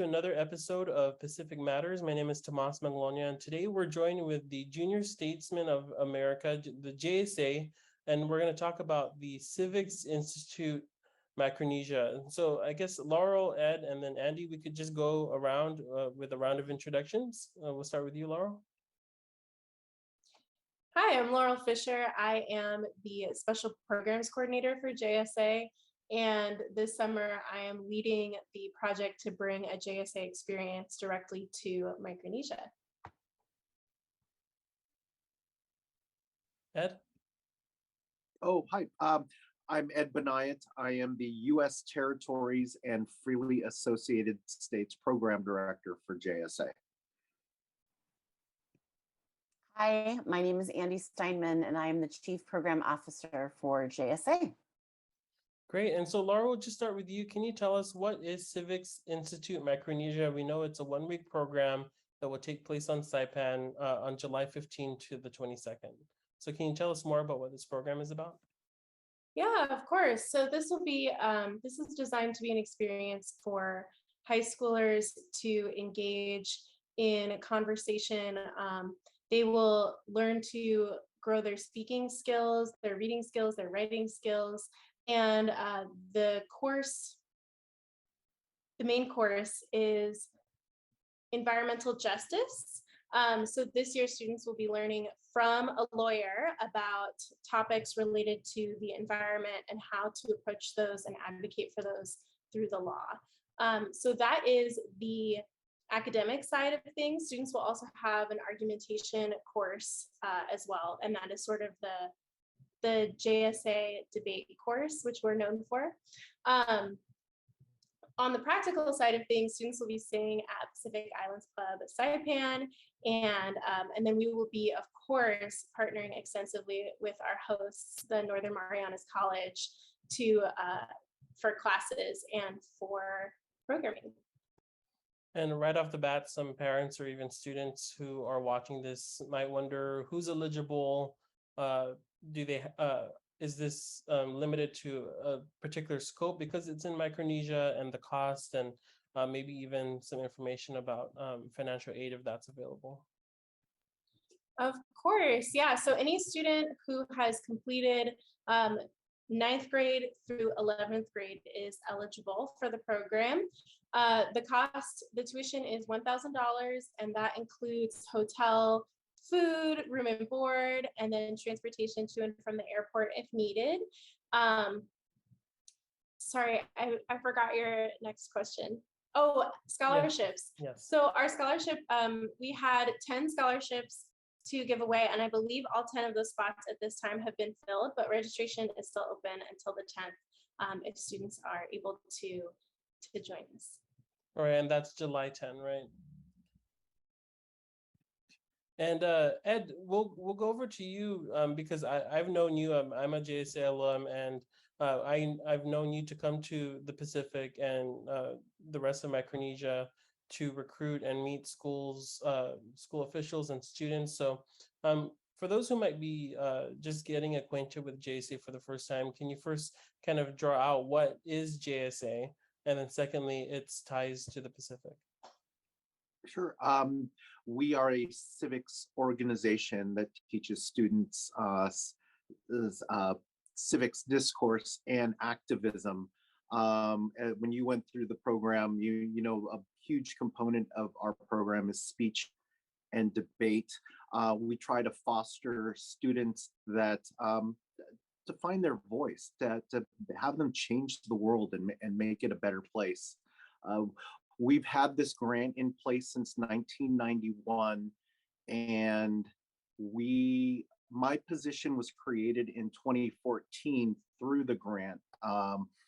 to another episode of Pacific Matters. My name is Thomas Manglona, and today we're joined with the Junior Statesman of America, the JSA, and we're going to talk about the Civics Institute Micronesia. And so I guess Laurel, Ed, and then Andy, we could just go around with a round of introductions. We'll start with you, Laurel. Hi, I'm Laurel Fisher. I am the Special Programs Coordinator for JSA. And this summer, I am leading the project to bring a JSA experience directly to Micronesia. Ed? Oh, hi. I'm Ed Benayat. I am the U.S. Territories and Freely Associated States Program Director for JSA. Hi, my name is Andy Steinman, and I am the Chief Program Officer for JSA. Great. And so, Laura, we'll just start with you. Can you tell us what is Civics Institute Micronesia? We know it's a one-week program that will take place on Saipan on July 15 to the 22nd. So can you tell us more about what this program is about? Yeah, of course. So this is designed to be an experience for high schoolers to engage in a conversation. They will learn to grow their speaking skills, their reading skills, their writing skills. And the main course is environmental justice. So this year, students will be learning from a lawyer about topics related to the environment and how to approach those and advocate for those through the law. So that is the academic side of things. Students will also have an argumentation course as well, and that is sort of the JSA debate course, which we're known for. On the practical side of things, students will be staying at Pacific Islands Club at Saipan, and then we will be, of course, partnering extensively with our hosts, the Northern Marianas College, for classes and for programming. And right off the bat, some parents or even students who are watching this might wonder who's eligible. Is this limited to a particular scope because it's in Micronesia, and the cost, and maybe even some information about financial aid if that's available? Of course, yeah. So any student who has completed 9th grade through 11th grade is eligible for the program. The tuition is $1,000, and that includes hotel, food, room and board, and then transportation to and from the airport if needed. Sorry, I forgot your next question. Oh, scholarships. Yes. So our scholarship, we had 10 scholarships to give away, and I believe all 10 of those spots at this time have been filled, but registration is still open until the 10th if students are able to join us. All right, and that's July 10, right? And Ed, we'll go over to you because I've known you. I'm a JSA alum, and I've known you to come to the Pacific and the rest of Micronesia to recruit and meet school officials and students. So for those who might be just getting acquainted with JSA for the first time, can you first kind of draw out what is JSA, and then secondly, its ties to the Pacific? Sure. We are a civics organization that teaches students civics discourse and activism. When you went through the program, you know a huge component of our program is speech and debate. We try to foster students that to find their voice, to have them change the world and make it a better place. We've had this grant in place since 1991, and my position was created in 2014 through the grant.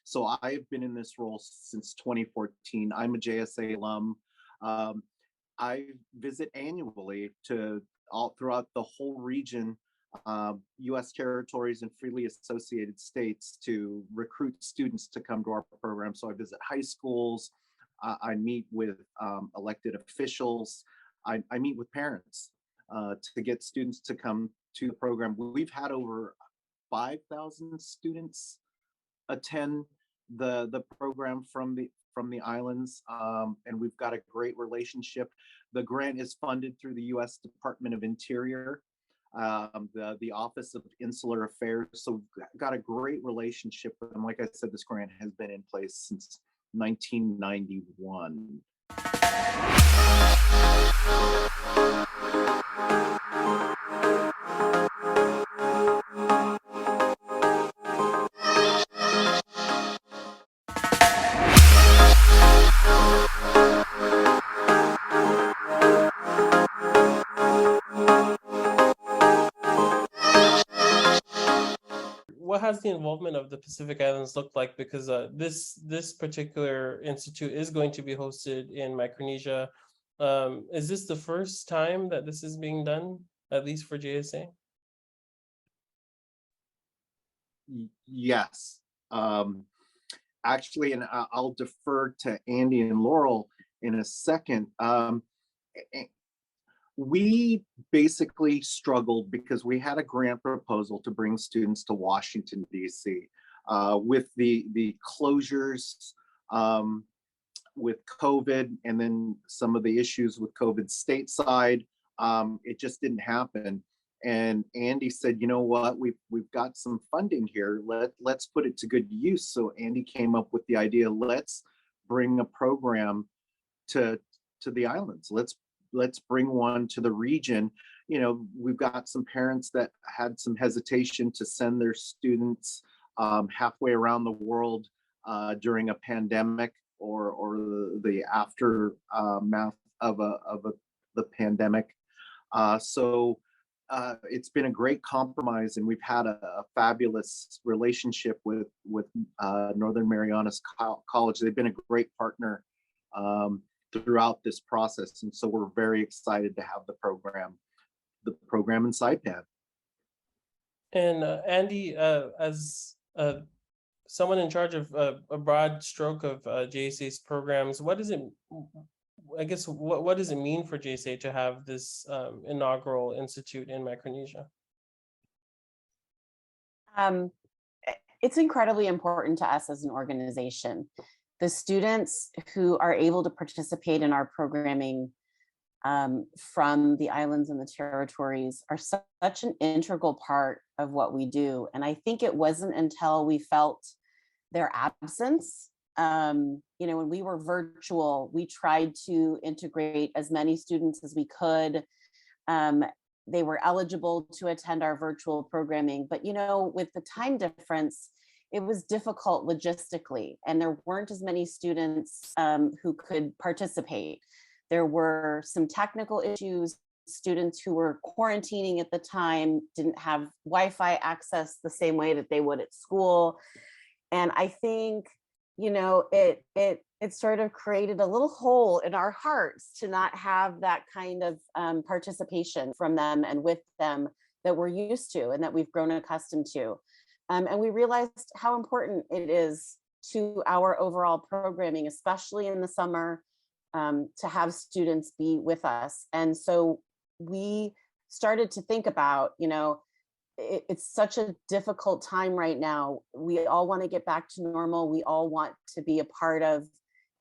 So I've been in this role since 2014. I'm a JSA alum. I visit annually to all throughout the whole region, U.S. territories and freely associated states, to recruit students to come to our program. So I visit high schools. I meet with elected officials. I meet with parents to get students to come to the program. We've had over 5,000 students attend the program from from the islands, and we've got a great relationship. The grant is funded through the U.S. Department of Interior, the Office of Insular Affairs. So we've got a great relationship with them. Like I said, this grant has been in place since 1991. What has the involvement of the Pacific Islands looked like? Because this particular institute is going to be hosted in Micronesia. Is this the first time that this is being done, at least for JSA? Yes. Actually, and I'll defer to Andy and Laurel in a second. We basically struggled because we had a grant proposal to bring students to Washington, D.C. With the closures, with COVID, and then some of the issues with COVID stateside, it just didn't happen. And Andy said, you know what, we've got some funding here. Let's put it to good use. So Andy came up with the idea, let's bring a program to the islands. Let's bring one to the region. You know, we've got some parents that had some hesitation to send their students halfway around the world during a pandemic or the aftermath of the pandemic. So it's been a great compromise, and we've had a fabulous relationship with Northern Marianas College. They've been a great partner throughout this process, and so we're very excited to have the program in Saipan. And Andy, as someone in charge of a broad stroke of JSA's programs, what does it, I guess, what does it mean for JSA to have this inaugural institute in Micronesia? It's incredibly important to us as an organization. The students who are able to participate in our programming from the islands and the territories are such an integral part of what we do. And I think it wasn't until we felt their absence, you know, when we were virtual, we tried to integrate as many students as we could. They were eligible to attend our virtual programming, but you know, with the time difference, it was difficult logistically, and there weren't as many students who could participate. There were some technical issues. Students who were quarantining at the time didn't have Wi-Fi access the same way that they would at school. And I think, you know, it sort of created a little hole in our hearts to not have that kind of participation from them and with them that we're used to and that we've grown accustomed to. And we realized how important it is to our overall programming, especially in the summer, to have students be with us. And so we started to think about, you know, it's such a difficult time right now. We all want to get back to normal. We all want to be a part of,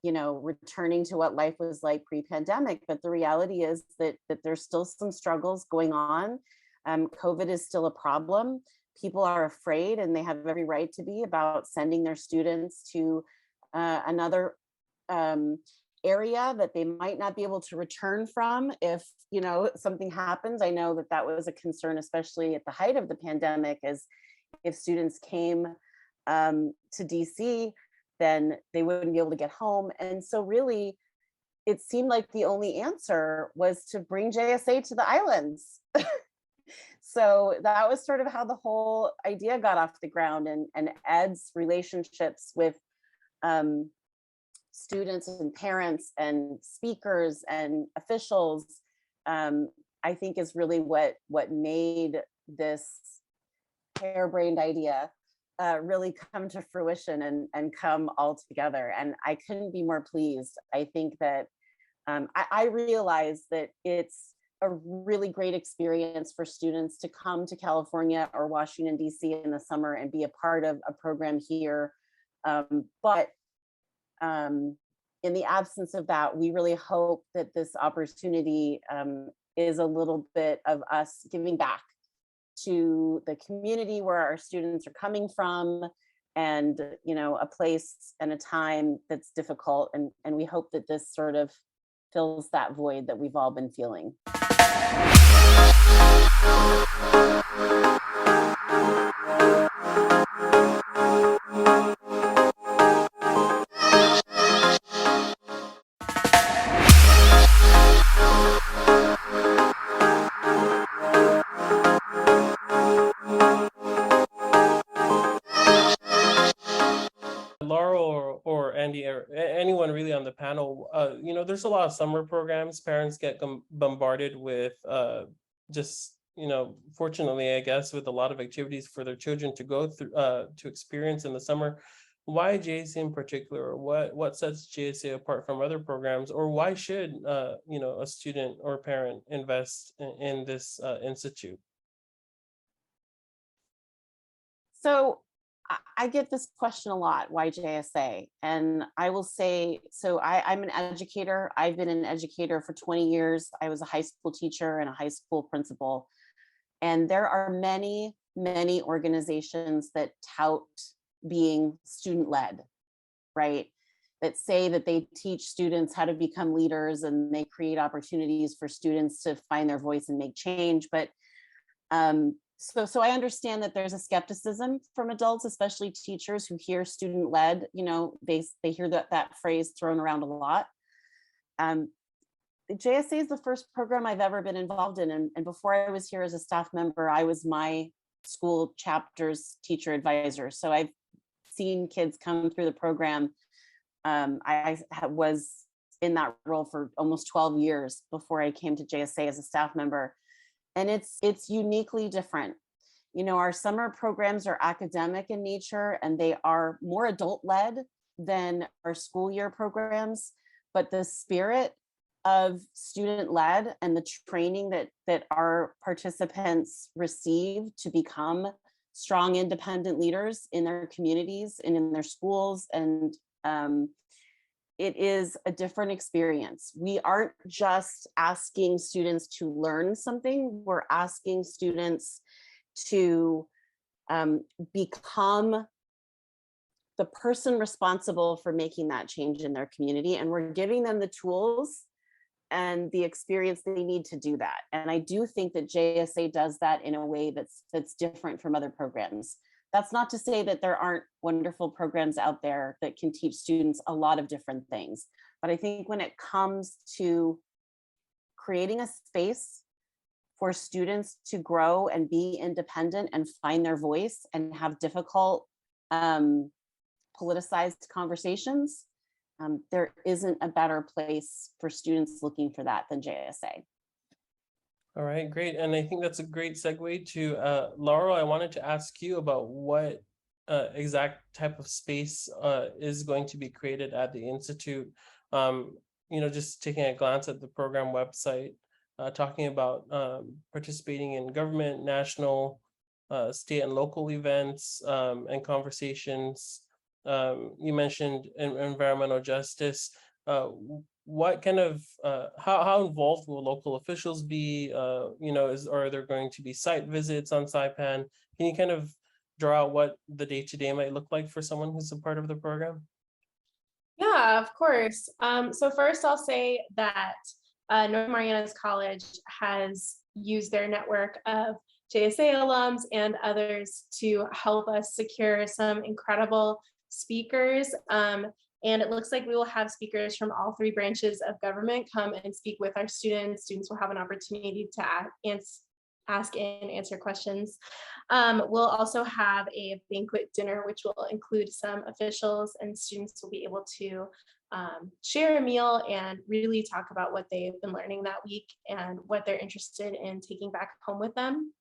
you know, returning to what life was like pre-pandemic. But the reality is that there's still some struggles going on. COVID is still a problem. People are afraid, and they have every right to be, about sending their students to another area that they might not be able to return from if, you know, something happens. I know that was a concern, especially at the height of the pandemic, is if students came to DC, then they wouldn't be able to get home. And so really, it seemed like the only answer was to bring JSA to the islands. So that was sort of how the whole idea got off the ground, and Ed's relationships with students and parents and speakers and officials, I think is really what made this harebrained idea really come to fruition and come all together. And I couldn't be more pleased. I think that I realize that it's a really great experience for students to come to California or Washington, D.C. in the summer and be a part of a program here. But in the absence of that, we really hope that this opportunity is a little bit of us giving back to the community where our students are coming from, and a place and a time that's difficult, and we hope that this sort of fills that void that we've all been feeling. Laurel or Andy or anyone really on the panel, there's a lot of summer programs. Parents get bombarded with just, fortunately, I guess, with a lot of activities for their children to go through, to experience in the summer. Why JSA in particular? What sets JSA apart from other programs, or why should a student or parent invest in this institute? So I get this question a lot, why JSA? And I will say, so I'm an educator. I've been an educator for 20 years. I was a high school teacher and a high school principal. And there are many, many organizations that tout being student-led, right? That say that they teach students how to become leaders and they create opportunities for students to find their voice and make change. But so I understand that there's a skepticism from adults, especially teachers who hear student-led. They hear that phrase thrown around a lot. JSA is the first program I've ever been involved in, and before I was here as a staff member, I was my school chapter's teacher advisor. So I've seen kids come through the program. I was in that role for almost 12 years before I came to JSA as a staff member. And it's uniquely different. Our summer programs are academic in nature and they are more adult-led than our school year programs, but the spirit of student-led and the training that our participants receive to become strong, independent leaders in their communities and in their schools, and it is a different experience. We aren't just asking students to learn something, we're asking students to become the person responsible for making that change in their community. And we're giving them the tools and the experience they need to do that. And I do think that JSA does that in a way that's different from other programs. That's not to say that there aren't wonderful programs out there that can teach students a lot of different things. But I think when it comes to creating a space for students to grow and be independent and find their voice and have difficult politicized conversations, there isn't a better place for students looking for that than JSA. All right, great. And I think that's a great segue to Laurel. I wanted to ask you about what exact type of space is going to be created at the Institute. Just taking a glance at the program website, talking about participating in government, national, state and local events and conversations. You mentioned environmental justice. What kind of how involved will local officials be? Are there going to be site visits on Saipan? Can you kind of draw out what the day-to-day might look like for someone who's a part of the program? Yeah, of course. So first I'll say that North Marianas College has used their network of JSA alums and others to help us secure some incredible speakers. And it looks like we will have speakers from all three branches of government come and speak with our students. Students will have an opportunity to ask and answer questions. We'll also have a banquet dinner, which will include some officials, and students will be able to share a meal and really talk about what they've been learning that week and what they're interested in taking back home with them.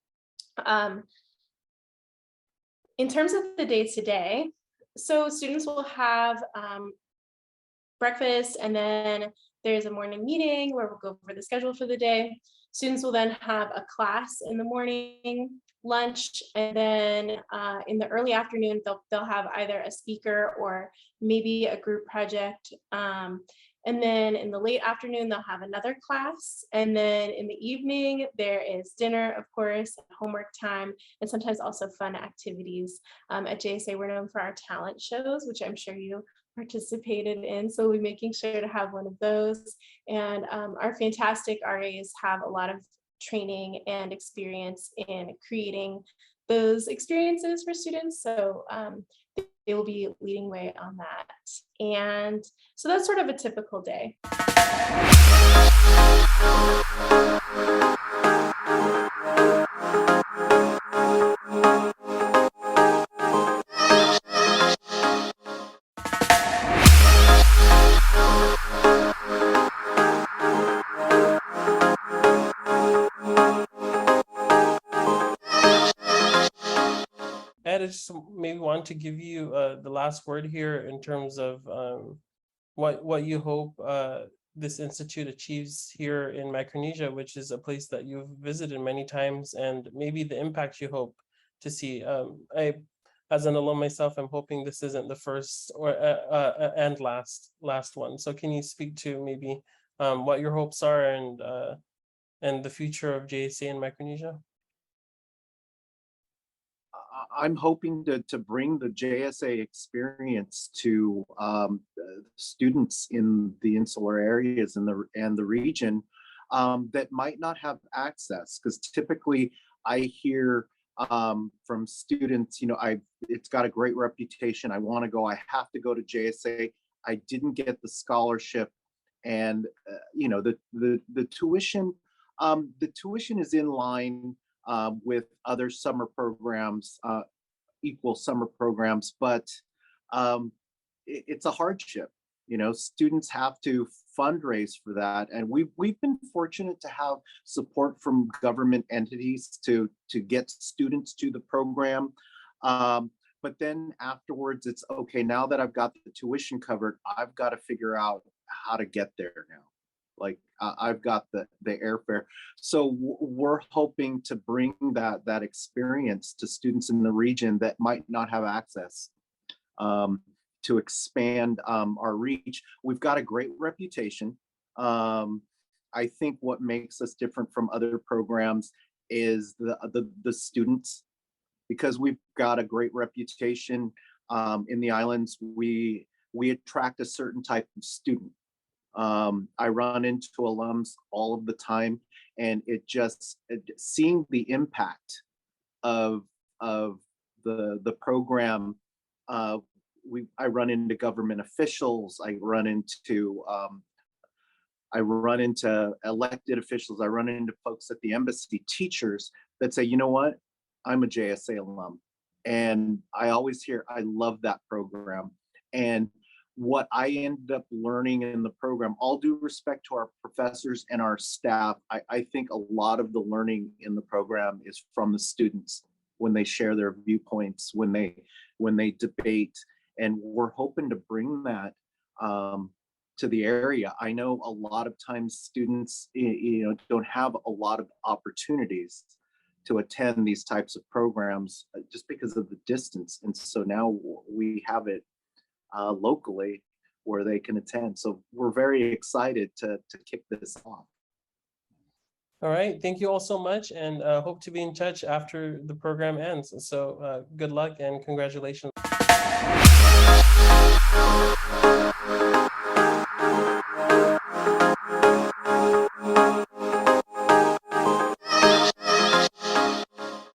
In terms of the day-to-day, so students will have breakfast, and then there's a morning meeting where we'll go over the schedule for the day. Students will then have a class in the morning, lunch, and then in the early afternoon, they'll have either a speaker or maybe a group project. And then in the late afternoon, they'll have another class. And then in the evening, there is dinner, of course, homework time, and sometimes also fun activities. At JSA, we're known for our talent shows, which I'm sure you participated in. So we'll be making sure to have one of those. And our fantastic RAs have a lot of training and experience in creating those experiences for students. So they will be leading way on that. And so that's sort of a typical day. Ed, I just maybe want to give you the last word here in terms of what you hope this institute achieves here in Micronesia, which is a place that you've visited many times, and maybe the impact you hope to see. I, as an alum myself, I'm hoping this isn't the first or and last one. So can you speak to maybe what your hopes are and the future of JSA in Micronesia? I'm hoping to bring the JSA experience to students in the insular areas and the region that might not have access, because typically I hear from students, it's got a great reputation. I want to go. I have to go to JSA. I didn't get the scholarship, and the tuition. The tuition is in line with other summer programs, equal summer programs, but it's a hardship. Students have to fundraise for that, and we've been fortunate to have support from government entities to get students to the program. But then afterwards, it's okay. Now that I've got the tuition covered, I've got to figure out how to get there now. Like I've got the airfare. So we're hoping to bring that experience to students in the region that might not have access, to expand our reach. We've got a great reputation. I think what makes us different from other programs is the students, because we've got a great reputation in the islands. We attract a certain type of student. I run into alums all of the time, and seeing the impact of the program. I run into government officials. I run into elected officials. I run into folks at the embassy, teachers that say, you know what, I'm a JSA alum, and I always hear, I love that program. And what I ended up learning in the program, all due respect to our professors and our staff, I think a lot of the learning in the program is from the students when they share their viewpoints, when they debate, and we're hoping to bring that to the area. I know a lot of times students, don't have a lot of opportunities to attend these types of programs just because of the distance, and so now we have it locally where they can attend. So we're very excited to kick this off. All right, thank you all so much, and hope to be in touch after the program ends. So good luck and congratulations.